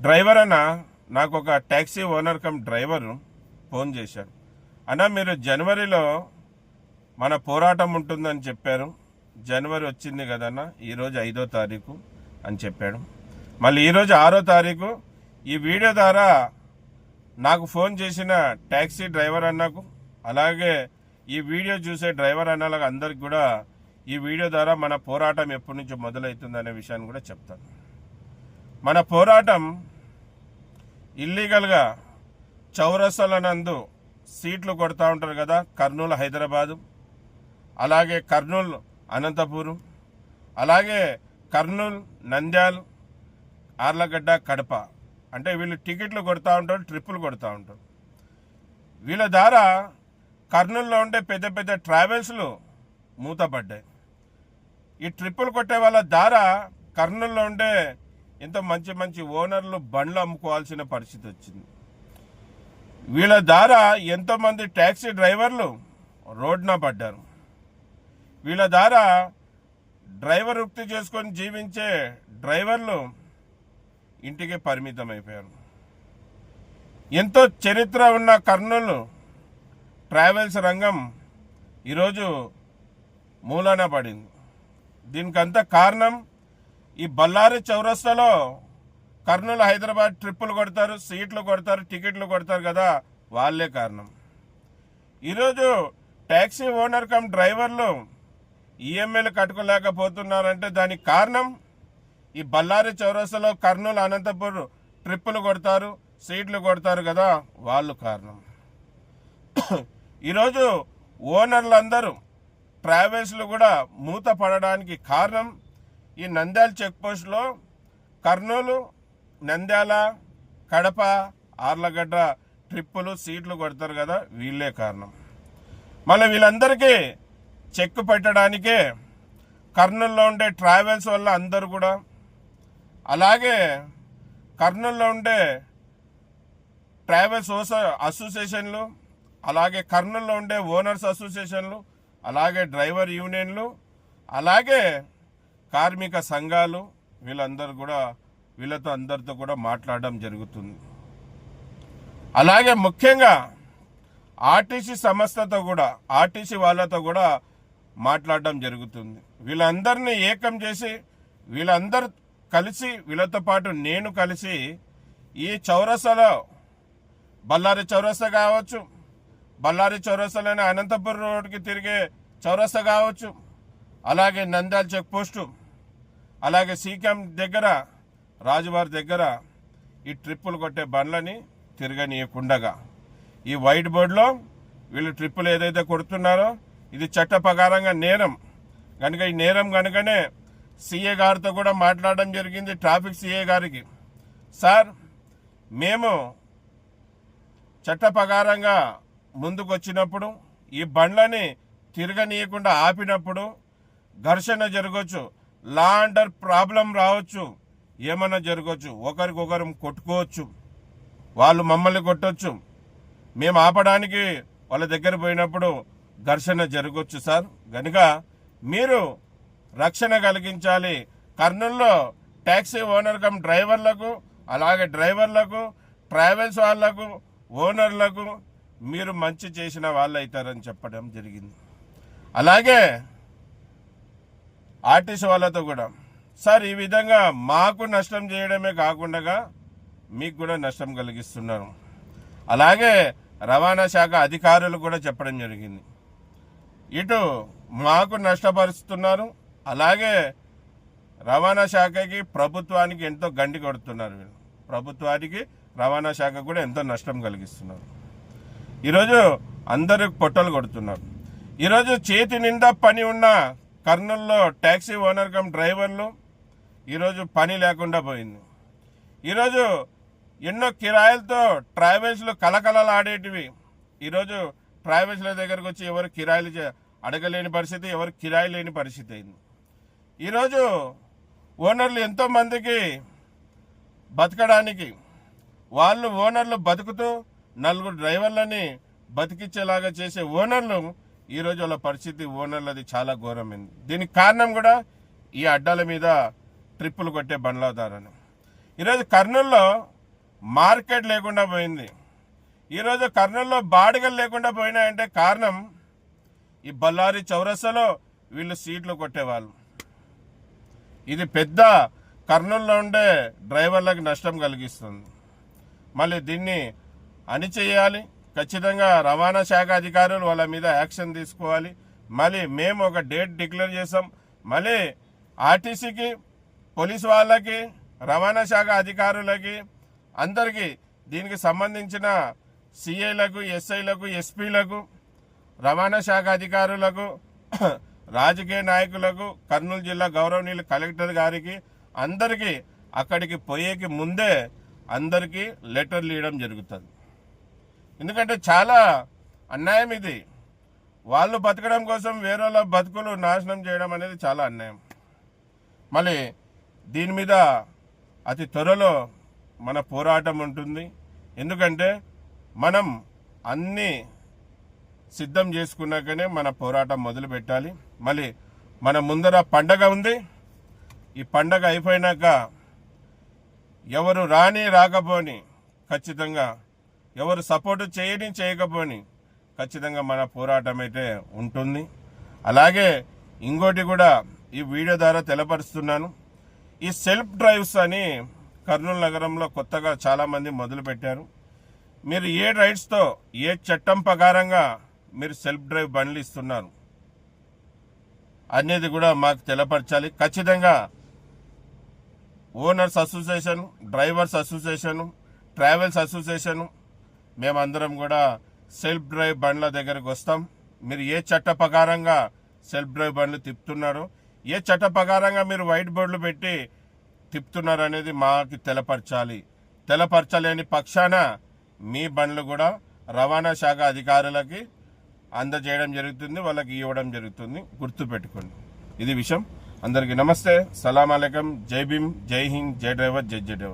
Driver అన్న నాకు ఒక taxi owner cum driver phone చేశాడు. అన్న మీరు జనవరిలో మన పోరాటం ఉంటుందని చెప్పారు. జనవరి వచ్చింది కదన్న, ఈరోజు 5వ తారీఖు అని చెప్పాడు. మళ్ళీ ఈరోజు 6వ తారీఖు. ఈ వీడియో ద్వారా నాకు ఫోన్ చేసిన ట్యాక్సీ డ్రైవర్ అన్నకు, అలాగే ఈ వీడియో చూసే డ్రైవర్ అన్నలకు అందరికి కూడా ఈ వీడియో ద్వారా మన పోరాటం ఎప్పటి నుంచి మొదలవుతుందనే విషయాన్ని కూడా చెప్తాను. మన పోరాటం ఇల్లీగల్గా చౌరస్తాల నందు సీట్లు కొడతా ఉంటారు కదా, కర్నూలు హైదరాబాదు, అలాగే కర్నూలు అనంతపురం, అలాగే కర్నూలు నంద్యాల్, ఆర్లగడ్డ, కడప. అంటే వీళ్ళు టికెట్లు కొడతా ఉంటారు, ట్రిప్పులు కొడతా ఉంటారు. వీళ్ళ ద్వారా కర్నూలులో ఉండే పెద్ద పెద్ద ట్రావెల్స్లు మూతపడ్డాయి. ఈ ట్రిప్పులు కొట్టే వాళ్ళ ద్వారా కర్నూలులో ఉండే ఎంతో మంచి మంచి ఓనర్లు బండ్లు అమ్ముకోవాల్సిన పరిస్థితి వచ్చింది. వీళ్ళ ద్వారా ఎంతోమంది ట్యాక్సీ డ్రైవర్లు రోడ్డున పడ్డారు. వీళ్ళ ద్వారా డ్రైవర్ వృత్తి చేసుకొని జీవించే డ్రైవర్లు ఇంటికి పరిమితం అయిపోయారు. ఎంతో చరిత్ర ఉన్న కర్నూలు ట్రావెల్స్ రంగం ఈరోజు మూలన పడింది. దీనికంతా కారణం ఈ బళ్ళారి చౌరస్తాలో కర్నూలు హైదరాబాద్ ట్రిప్పులు కొడతారు, సీట్లు కొడతారు, టికెట్లు కొడతారు కదా, వాళ్ళే కారణం. ఈరోజు ట్యాక్సీ ఓనర్ కమ్ డ్రైవర్లు ఈఎంఐలు కట్టుకోలేకపోతున్నారంటే దానికి కారణం ఈ బళ్ళారి చౌరస్తాలో కర్నూలు అనంతపురం ట్రిప్పులు కొడతారు, సీట్లు కొడతారు కదా, వాళ్ళు కారణం. ఈరోజు ఓనర్లందరూ ట్రావెల్స్లు కూడా మూత పడడానికి కారణం ఈ నంద్యాల చెక్ పోస్ట్లో కర్నూలు, నంద్యాల, కడప, ఆర్లగడ్డ ట్రిప్పులు, సీట్లు కొడతారు కదా, వీళ్ళే కారణం. మళ్ళీ వీళ్ళందరికీ చెక్ పెట్టడానికే కర్నూలులో ఉండే ట్రావెల్స్ వల్ల అందరూ కూడా, అలాగే కర్నూలులో ఉండే ట్రావెల్స్ అసోసియేషన్లు, అలాగే కర్నూలులో ఉండే ఓనర్స్ అసోసియేషన్లు, అలాగే డ్రైవర్ యూనియన్లు, అలాగే కార్మిక సంఘాలు, వీళ్ళందరూ కూడా వీళ్ళతో అందరితో కూడా మాట్లాడడం జరుగుతుంది. అలాగే ముఖ్యంగా ఆర్టీసీ సంస్థతో కూడా, ఆర్టీసీ వాళ్ళతో కూడా మాట్లాడడం జరుగుతుంది. వీళ్ళందరినీ ఏకం చేసి వీళ్ళందరూ కలిసి, వీళ్ళతో పాటు నేను కలిసి ఈ చౌరస్తాలో బళ్ళారి చౌరస్తా కావచ్చు, బళ్ళారి చౌరస్తాలోనే అనంతపురం రోడ్కి తిరిగే చౌరస్తా కావచ్చు, అలాగే నంద్యాల చెక్ పోస్టు, అలాగే సీకెం దగ్గర, రాజువారి దగ్గర ఈ ట్రిప్పులు కొట్టే బండ్లని తిరగనీయకుండగా ఈ వైట్ బోర్డులో వీళ్ళు ట్రిప్పులు ఏదైతే కొడుతున్నారో ఇది చట్ట ప్రకారంగా నేరం కనుక, ఈ నేరం కనుకనే సీఏ గారితో కూడా మాట్లాడడం జరిగింది, ట్రాఫిక్ సీఏ గారికి. సార్, మేము చట్ట ప్రకారంగా ముందుకు వచ్చినప్పుడు ఈ బండ్లని తిరగనీయకుండా ఆపినప్పుడు ఘర్షణ జరగవచ్చు, లా అండర్ ప్రాబ్లం రావచ్చు, ఏమన్నా జరగవచ్చు, ఒకరికొకరు కొట్టుకోవచ్చు, వాళ్ళు మమ్మల్ని కొట్టవచ్చు, మేము ఆపడానికి వాళ్ళ దగ్గర పోయినప్పుడు ఘర్షణ జరగవచ్చు. సార్, కనుక మీరు రక్షణ కలిగించాలి. కర్నూలులో ట్యాక్సీ ఓనర్ కమ్ డ్రైవర్లకు, అలాగే డ్రైవర్లకు, ట్రావెల్స్ వాళ్లకు, ఓనర్లకు మీరు మంచి చేసిన వాళ్ళు అవుతారని చెప్పడం జరిగింది. అలాగే ఆర్టీసీ వాళ్ళతో కూడా, సార్ ఈ విధంగా మాకు నష్టం చేయడమే కాకుండా మీకు కూడా నష్టం కలిగిస్తున్నారు. అలాగే రవాణా శాఖ అధికారులు కూడా చెప్పడం జరిగింది, ఇటు మాకు నష్టపరుస్తున్నారు, అలాగే రవాణా శాఖకి, ప్రభుత్వానికి ఎంతో గండి కొడుతున్నారు. వీళ్ళు ప్రభుత్వానికి, రవాణా శాఖ కూడా ఎంతో నష్టం కలిగిస్తున్నారు. ఈరోజు అందరూ పొట్టలు కొడుతున్నారు. ఈరోజు చేతి నిండా పని ఉన్న కర్నూలులో ట్యాక్సీ ఓనర్ కమ్ డ్రైవర్లు ఈరోజు పని లేకుండా పోయింది. ఈరోజు ఎన్నో కిరాయిలతో ట్రావెల్స్లు కలకలలాడేటివి ఈరోజు ట్రావెల్స్ల దగ్గరకు వచ్చి ఎవరు కిరాయిలు అడగలేని పరిస్థితి, ఎవరు కిరాయి లేని పరిస్థితి అయింది. ఈరోజు ఓనర్లు ఎంతోమందికి బతకడానికి వాళ్ళు ఓనర్లు బతుకుతూ నలుగురు డ్రైవర్లని బతికించేలాగా చేసే ఓనర్లు ఈరోజు వాళ్ళ పరిస్థితి ఓనర్లది చాలా ఘోరమైంది. దీనికి కారణం కూడా ఈ అడ్డాల మీద ట్రిప్పులు కొట్టే బండ్లదారని. ఈరోజు కర్నూలులో మార్కెట్ లేకుండా పోయింది. ఈరోజు కర్నూలులో బాడిగలు లేకుండా పోయినాయంటే కారణం ఈ బళ్ళారి చౌరస్తాలో వీళ్ళు సీట్లు కొట్టేవాళ్ళు. ఇది పెద్ద కర్నూలులో ఉండే డ్రైవర్లకు నష్టం కలిగిస్తుంది. మళ్ళీ దీన్ని అణిచేయాలి. ఖచ్చితంగా రవాణా శాఖ అధికారులు వాళ్ళ మీద యాక్షన్ తీసుకోవాలి. మళ్ళీ మేము ఒక డేట్ డిక్లేర్ చేసాం. మళ్ళీ ఆర్టీసీకి, పోలీస్ వాళ్ళకి, రవాణా శాఖ అధికారులకి అందరికీ దీనికి సంబంధించిన సిఐలకు, ఎస్ఐలకు, ఎస్పీలకు, రవాణా శాఖ అధికారులకు, రాజకీయ నాయకులకు, కర్నూలు జిల్లా గౌరవనీయులు కలెక్టర్ గారికి అందరికీ అక్కడికి పోయేకి ముందే అందరికీ లెటర్లు ఇవ్వడం జరుగుతుంది. ఎందుకంటే చాలా అన్యాయం ఇది. వాళ్ళు బతకడం కోసం వేరేళ్ళ బతుకులు నాశనం చేయడం అనేది చాలా అన్యాయం. మళ్ళీ దీని మీద అతి త్వరలో మన పోరాటం ఉంటుంది. ఎందుకంటే మనం అన్నీ సిద్ధం చేసుకున్నాకనే మన పోరాటం మొదలు పెట్టాలి. మళ్ళీ మన ముందర పండగ ఉంది. ఈ పండగ అయిపోయినాక ఎవరు రాకపోని, ఖచ్చితంగా ఎవరు సపోర్టు చేయకపోని ఖచ్చితంగా మన పోరాటం అయితే ఉంటుంది. అలాగే ఇంకోటి కూడా ఈ వీడియో ద్వారా తెలపరుస్తున్నాను. ఈ సెల్ఫ్ డ్రైవ్స్ అని కర్నూలు నగరంలో కొత్తగా చాలామంది మొదలుపెట్టారు. మీరు ఏ రైట్స్తో, ఏ చట్టం ప్రకారంగా మీరు సెల్ఫ్ డ్రైవ్ బండ్లు ఇస్తున్నారు అనేది కూడా మాకు తెలపరచాలి. ఖచ్చితంగా owners association, drivers association, travels association మేమందరం కూడా సెల్ఫ్ డ్రైవ్ బండ్ల దగ్గరకు వస్తాం. మీరు ఏ చట్ట ప్రకారంగా సెల్ఫ్ డ్రైవ్ బండ్లు తిప్పుతున్నారు, ఏ చట్ట ప్రకారంగా మీరు వైట్ బోర్డులు పెట్టి తిప్పుతున్నారు అనేది మాకు తెలపరచలేని పక్షాన మీ బండ్లు కూడా రవాణా శాఖ అధికారులకి అందజేయడం జరుగుతుంది, వాళ్ళకి ఇవ్వడం జరుగుతుంది. గుర్తుపెట్టుకోండి. ఇది విషయం. అందరికీ నమస్తే, సలాం అలైకం, జై భీమ్, జై హింద్, జై డ్రైవర్, జై డ్రైవర్.